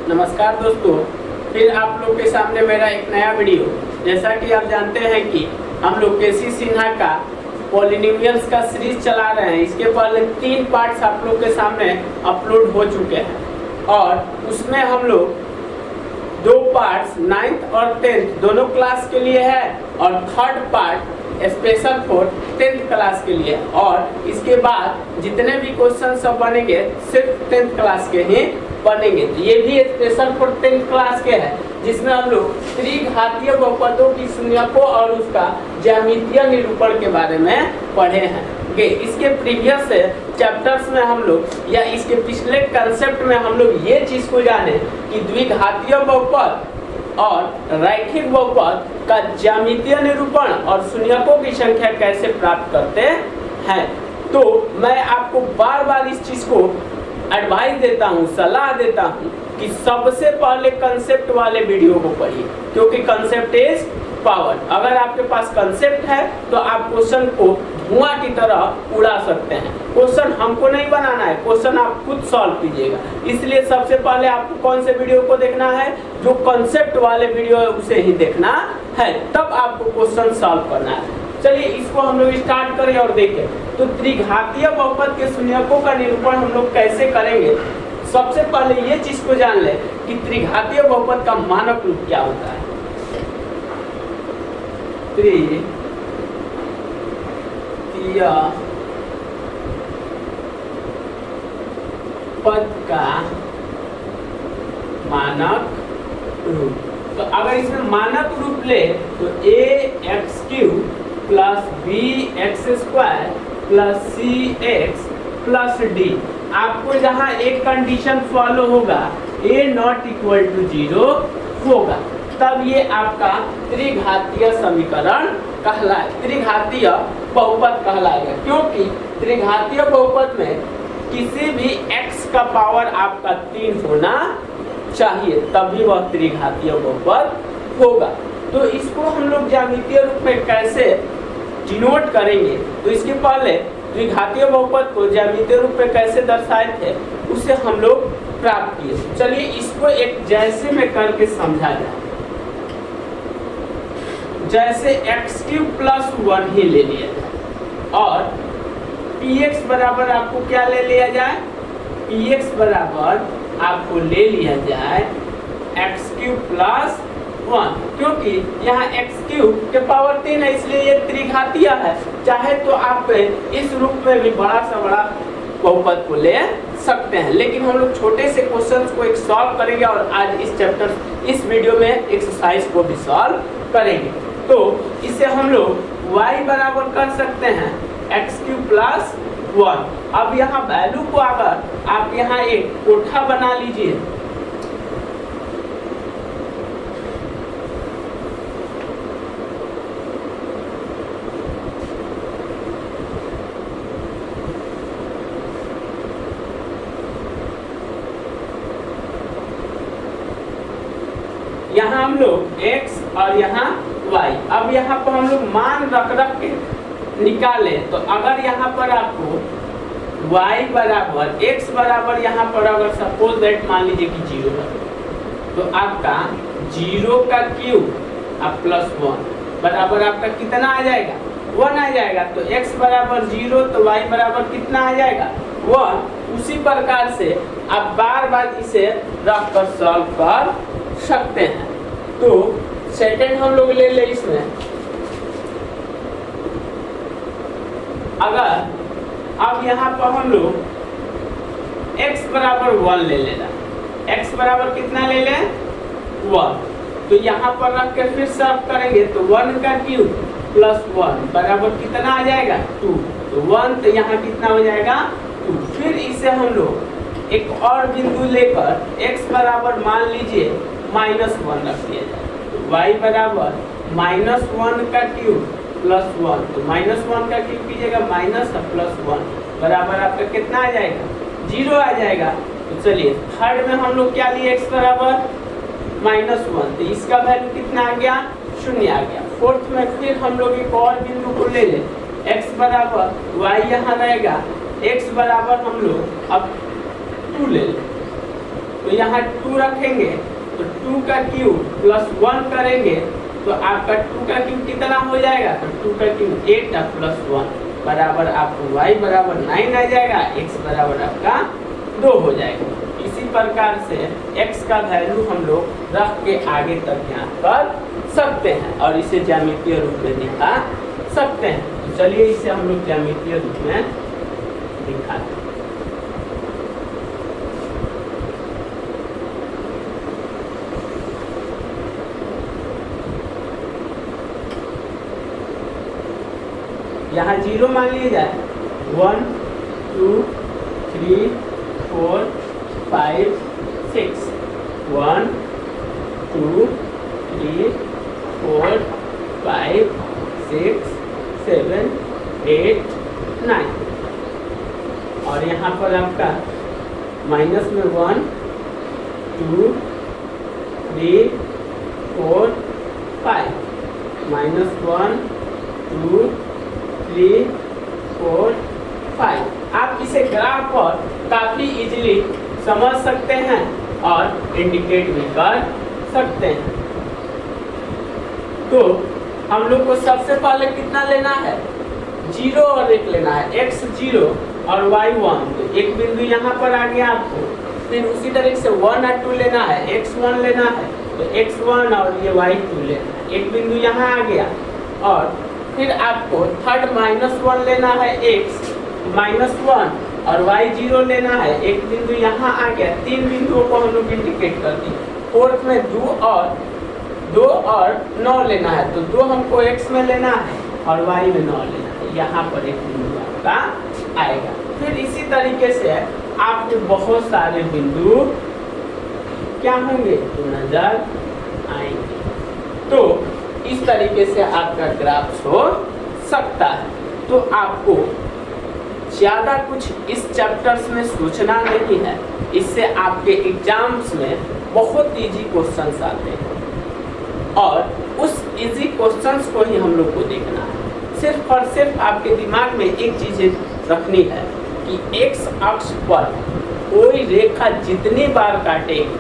नमस्कार दोस्तों, फिर आप लोग के सामने मेरा एक नया वीडियो। जैसा कि आप जानते हैं कि हम लोग केसी सिन्हा का पॉलिनोमियल्स का सीरीज चला रहे हैं। इसके पहले 3 पार्ट्स आप लोग के सामने अपलोड हो चुके हैं और उसमें हम लोग 2 पार्ट्स 9th और 10th दोनों क्लास के लिए है और 3rd part special for 10th class के लिए। और इसके बाद जितने भी क्वेश्चन सब बनेंगे सिर्फ 10th क्लास के ही बनेंगे। तो ये भी स्पेशल फॉर 10th क्लास के है, जिसमें हम लोग त्रिघातीय बहुपदों की संज्ञकों और उसका ज्यामितीय निरूपण के बारे में पढ़े हैं। इसके प्रीवियस चैप्टर्स में हम लोग या इसके पिछले कंसेप्ट में हम लोग ये चीज को जाने कि द्विघातीय बहुपद और रैखिक बहुपद का ज्यामितीय निरूपण और शून्यकों की संख्या कैसे प्राप्त करते हैं। तो मैं आपको बार बार इस चीज को एडवाइस देता हूँ, सलाह देता हूँ कि सबसे पहले कंसेप्ट वाले वीडियो को पढ़िए, क्योंकि कंसेप्ट इज पावर। अगर आपके पास कंसेप्ट है तो आप क्वेश्चन को धुआं की तरह उड़ा सकते हैं। क्वेश्चन हमको नहीं बनाना है, क्वेश्चन आप खुद सॉल्व कीजिएगा। इसलिए सबसे पहले आपको कौन से वीडियो को देखना है, जो कंसेप्ट वाले वीडियो है उसे ही देखना है, तब आपको क्वेश्चन सॉल्व करना है। चलिए इसको हम लोग स्टार्ट करें और देखें। तो त्रिघातीय बहुपद के शून्यकों का निरूपण हम लोग कैसे करेंगे। सबसे पहले ये चीज को जान ले कि त्रिघातीय बहुपद का मानक रूप क्या होता है। त्रिघातीय पद का मानक रूप। तो अगर इसमें मानक रूप ले तो ax³ plus bx² plus cx+d। आपको जहां एक कंडीशन फॉलो होगा, a नॉट इक्वल टू 0 होगा, तब ये आपका त्रिघातीय समीकरण कहलाए, त्रिघातीय बहुपद कहलाएगा। क्योंकि त्रिघातीय बहुपद में किसी भी x का पावर आपका 3 होना चाहिए, तभी वह त्रिघातीय बहुपद होगा। तो इसको हम लोग ज्यामितीय रूप में कैसे डिनोट करेंगे, तो इसके पहले द्विघातीय बहुपद को ज्यामितीय रूप में कैसे दर्शाए थे उसे हम लोग प्राप्त किए। चलिए इसको एक जैसे में करके समझा जाए। जैसे x³ प्लस 1 ही ले लिया जाए और px बराबर आपको क्या ले लिया जाए, px बराबर आपको ले लिया जाए x³ प्लस 1, क्योंकि यहाँ x³ के पावर 3 है, इसलिए ये त्रिघातीय है। चाहे तो आप इस रूप में भी बड़ा सा बड़ा बहुपद को ले सकते हैं, लेकिन हम लोग छोटे से क्वेश्चंस को एक सॉल्व करेंगे और आज इस वीडियो में एक्सरसाइज को भी सॉल्व करेंगे। तो इसे हम लोग y बराबर कर सकते हैं x³ प्लस 1। अब यहाँ वैल्यू को अगर आप यहाँ एक कोठा बना लीजिए, यहाँ हम लोग x और यहाँ y, अब यहाँ पर हम लोग मान रख के निकाले। तो अगर यहाँ पर आपको y बराबर x बराबर यहाँ पर अगर सपोज दैट मान लीजिए कि 0 है, तो आपका 0 का क्यूब अब प्लस 1 बराबर आपका कितना आ जाएगा, 1 आ जाएगा। तो x बराबर 0 तो y बराबर कितना आ जाएगा, 1। उसी प्रकार से आप बार बार इसे रख कर सॉल्व कर सकते हैं। तो सेकंड हम लोग ले ले इसमें, अगर अब यहाँ पर हम लोग x बराबर 1 ले लेना, x बराबर कितना ले लें, 1। तो यहाँ पर रख के फिर सॉल्व करेंगे तो 1 का क्यूब प्लस 1 बराबर कितना आ जाएगा, 2। तो 1 तो यहाँ कितना हो जाएगा, 2। फिर इसे हम लोग एक और बिंदु लेकर x बराबर मान लीजिए -1 रख दिया जाए। तो y बराबर -1 का क्यूब प्लस 1, तो -1 का क्यूब कीजिएगा माइनस प्लस 1 बराबर आपका कितना आ जाएगा, 0 आ जाएगा। तो चलिए थर्ड में हम लोग क्या लिए, x बराबर -1, तो इसका वैल्यू कितना आ गया, 0 आ गया। फोर्थ में फिर हम लोग एक और बिंदु को ले ले, x बराबर y यहाँ रहेगा, x बराबर हम लोग अब 2 ले लें। तो यहाँ 2 रखेंगे तो 2 का क्यूब प्लस 1 करेंगे तो आपका 2 का क्यूब कितना हो जाएगा, तो 2 का क्यूब 8 प्लस 1 बराबर आपको y बराबर 9 आ जाएगा, x बराबर आपका 2 हो जाएगा। इसी प्रकार से x का वैल्यू हम लोग रख के आगे तक यहाँ कर सकते हैं और इसे ज्यामितीय रूप में दिखा सकते हैं। तो चलिए इसे हम लोग ज्यामितीय रूप में दिखाते हैं। यहाँ 0 मान लिया जाए, 1 2 3 4 5 6, 1 2 3 4 5 6 7 8 9 और यहाँ पर आपका माइनस में 1 2 3 4 5 माइनस 1 2 3 4 5। आप इसे ग्राफ पर काफी इजीली समझ सकते हैं और इंडिकेट भी कर सकते हैं। तो हम लोग को सबसे पहले कितना लेना है, 0 और 1 लेना है, x 0 और y 1। तो एक बिंदु यहाँ पर आ गया आपको, फिर उसी तरह से 1 और 2 लेना है, x 1 लेना है तो x 1 और ये y 2 लेना है, एक बिंदु यहाँ आ गया। और फिर आपको थर्ड -1 लेना है, x -1 और y 0 लेना है, एक बिंदु यहाँ आ गया। 3 बिंदुओं को हम लोग इंडिकेट कर दिए। फोर्थ में 2 और 9 लेना है, तो 2 हमको x में लेना है और y में 9 लेना है, यहाँ पर एक बिंदु आपका आएगा। फिर इसी तरीके से आपके बहुत सारे बिंदु क्या होंगे, तो नजर आएंगे। तो इस तरीके से आपका ग्राफ हो सकता है। तो आपको ज्यादा कुछ इस चैप्टर्स में सोचना नहीं है, इससे आपके एग्जाम्स में बहुत इजी क्वेश्चंस आते हैं और उस इजी क्वेश्चंस को ही हम लोग को देखना है। सिर्फ और सिर्फ आपके दिमाग में एक चीज रखनी है कि x अक्ष पर कोई रेखा जितनी बार काटेगी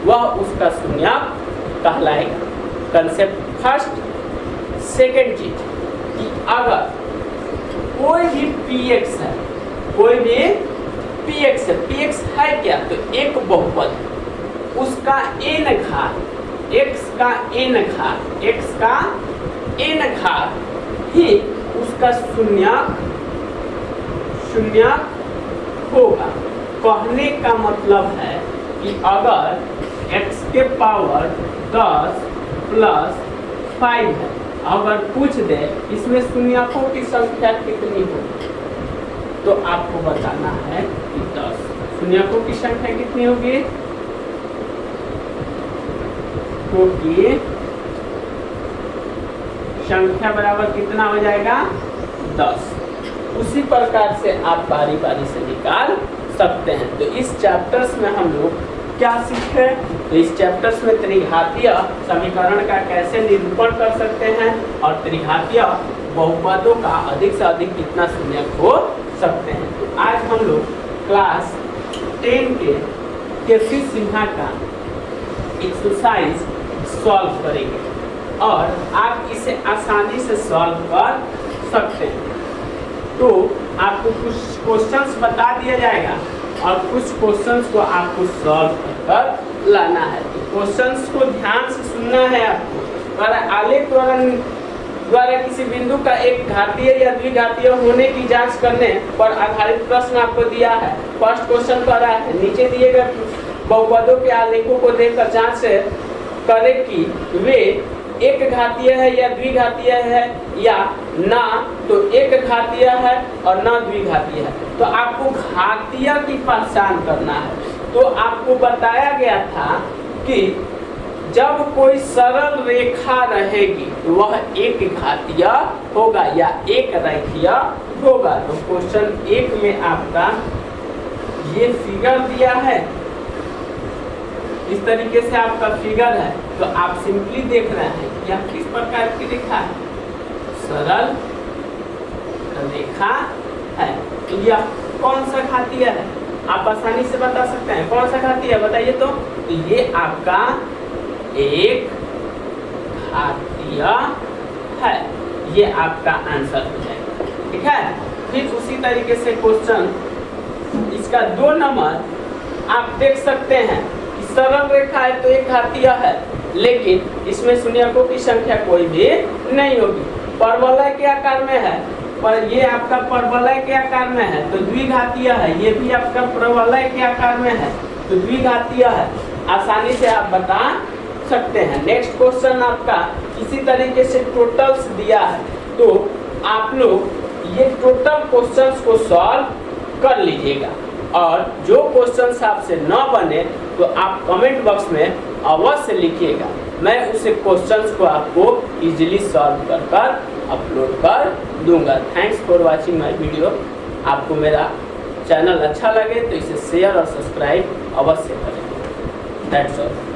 वह उसका शून्यक कहलाएगा। Concept first. सेकेंड चीज कि अगर कोई भी px है, कोई भी px है, px है क्या, तो एक बहुपद, उसका n घात, x का n घात ही उसका शून्यक होगा। कहने का मतलब है कि अगर x के पावर 10 प्लस 5 है, अगर पूछ दे इसमें शून्यकों की संख्या कितनी होगी, तो आपको बताना है कि 10। शून्यकों की संख्या कितनी होगी, क्योंकि संख्या बराबर कितना हो जाएगा, 10। उसी प्रकार से आप बारी बारी से निकाल सकते हैं। तो इस चैप्टर्स में हम लोग क्या सीखे, तो इस चैप्टर्स में त्रिघातीय समीकरण का कैसे निरूपण कर सकते हैं और त्रिघातीय बहुपदों का अधिक से अधिक कितना शून्यक हो सकते हैं। तो आज हम लोग क्लास 10 के केसी सिन्हा का एक्सरसाइज सॉल्व करेंगे और आप इसे आसानी से सॉल्व कर सकते हैं। तो आपको कुछ क्वेश्चंस बता दिया जाएगा और कुछ क्वेश्चंस को आपको सॉल्व कर लाना है। तो क्वेश्चंस को ध्यान से सुनना है आपको। और आलेख द्वारा किसी बिंदु का एक घातीय या द्विघातीय होने की जांच करने पर आधारित प्रश्न आपको दिया है। फर्स्ट क्वेश्चन कह रहा है, नीचे दिए गए बहुपदों के आलेखों को देखकर जांच करें कि वे एक घातीय है या द्विघातीय है या ना तो एक घातीय है और ना द्विघातीय है। तो आपको घातीय की पहचान करना है। तो आपको बताया गया था कि जब कोई सरल रेखा रहेगी तो वह एक घातीय होगा या एक रेखीय होगा। तो क्वेश्चन 1 में आपका ये फिगर दिया है, इस तरीके से आपका फिगर है। तो आप सिंपली देख रहे हैं कि यह किस प्रकार की रेखा है, सरल रेखा है। तो यह कौन सा घातीय है, आप आसानी से बता सकते हैं कौन सा घातीय बताइए तो ये आपका एक घातीय है, ये आपका आंसर हो जाएगा। ठीक है, फिर उसी तरीके से क्वेश्चन इसका 2 नंबर आप देख सकते हैं कि सरल रेखा है तो एक घातीय है, लेकिन इसमें शून्यकों की संख्या कोई भी नहीं होगी। परवलय के आकार में है, पर ये आपका परवलय के आकार में है तो द्विघातीय है, ये भी आपका परवलय के आकार में है तो द्विघातीय है, आसानी से आप बता सकते हैं। नेक्स्ट क्वेश्चन आपका इसी तरीके से टोटल्स दिया है, तो आप लोग ये टोटल क्वेश्चंस को सॉल्व कर लीजिएगा, और जो क्वेश्चंस आपसे न बने तो आप कमेंट बॉक्स में अवश्य लिखिएगा, मैं उसे क्वेश्चंस को आपको इजीली सॉल्व कर अपलोड कर दूंगा। Thanks for watching my video. आपको मेरा चैनल अच्छा लगे तो इसे शेयर और सब्सक्राइब अवश्य करें। That's all.